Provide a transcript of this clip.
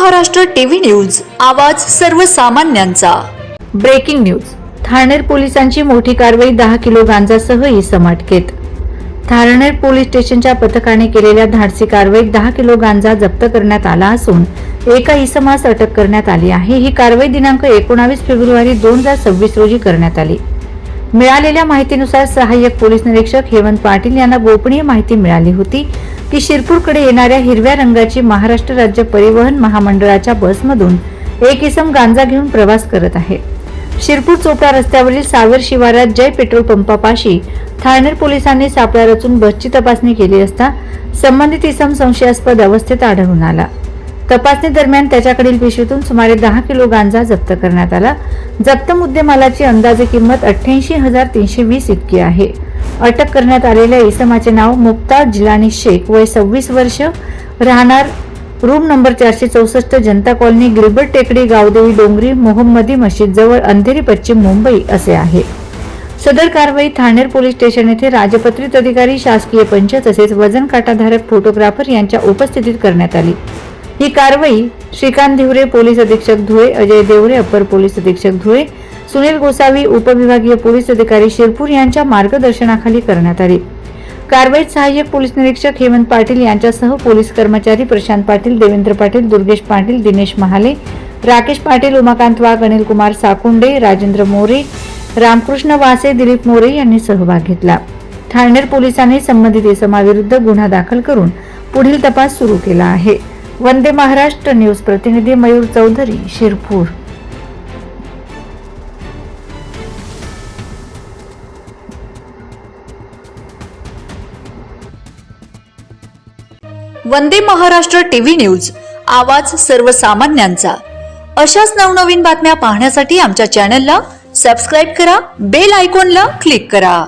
Maharashtra TV news, आवाज सर्वसामान्यांचा। Breaking news. थारनेर पोलिसांची मोठी कारवाई, 10 किलो गांजासह इसम अटकेत। थारनेर पोलीस स्टेशनच्या पथकाने केलेल्या धाडसी कारवाईत 10 किलो गांजा जप्त करण्यात आला असून एका इसमास अटक करण्यात आली आहे। ही कारवाई दिनांक 19 फेब्रुवारी 2026 रोजी करण्यात आली। मिळालेल्या माहितीनुसार सहाय्यक पोलीस निरीक्षक हेमंत पाटील यांना गोपनीय माहिती मिळाली होती की शिरपूरकडे येणाऱ्या हिरव्या रंगाची महाराष्ट्र राज्य परिवहन महामंडळाच्या बसमधून एक इसम गांजा घेऊन प्रवास करत आहे। शिरपूर चोपडा रस्त्यावरील सावर शिवारात जय पेट्रोल पंपापाशी थारनेर पोलिसांनी सापळा रचून बसची तपासणी केली असता संबंधित इसम संशयास्पद अवस्थेत आढळून आला। तपासणी दरम्यान त्याच्याकडील पिशवीतून सुमारे 10 किलो गांजा जप्त करण्यात आला। जप्त मुद्देमालाची अंदाजे किंमत 88,320 इतकी आहे। अटक करण्यात आलेल्या इसमाचे नाव मुक्तार जिलानी शेख, वय 26 वर्ष, राहणार रूम नंबर 464, जनता कॉलनी, गिल्बर्ट टेकडी, गावदेवी डोंगरी, मोहम्मदी मस्जिद जवळ, अंधेरी, पश्चिम मुंबई असे आहे। सदर कारवाई थारनेर पोलीस स्टेशन येथे राजपत्रित अधिकारी, शासकीय पंच तसेच वजन काटाधारक फोटोग्राफर यांच्या उपस्थितीत करण्यात आली। ही कारवाई श्रीकांत धिवरे, पोलीस अधीक्षक धुळे, अजय देवरे, अपर पोलीस अधीक्षक धुळे, सुनील गोसावी, उपविभागीय पोलीस अधिकारी शिरपूर यांच्या मार्गदर्शनाखाली करण्यात आली। कारवाईत सहाय्यक पोलीस निरीक्षक हेमंत पाटील यांच्यासह पोलीस कर्मचारी प्रशांत पाटील, देवेंद्र पाटील, दुर्गेश पाटील, दिनेश महाले, राकेश पाटील, उमाकांत वाघ, अनिल कुमार साकुंडे, राजेंद्र मोरे, रामकृष्ण वासे, दिलीप मोरे यांनी सहभाग घेतला। थारनेर पोलिसांनी संबंधित इसमाविरुद्ध गुन्हा दाखल करून पुढील तपास सुरू केला आहे। वंदे महाराष्ट्र न्यूज प्रतिनिधी मयूर चौधरी, शिरपूर। वंदे महाराष्ट्र टीव्ही न्यूज, आवाज सर्वसामान्यांचा। अशाच नवनवीन बातम्या पाहण्यासाठी आमच्या चॅनलला सबस्क्राइब करा, बेल आयकॉनला क्लिक करा।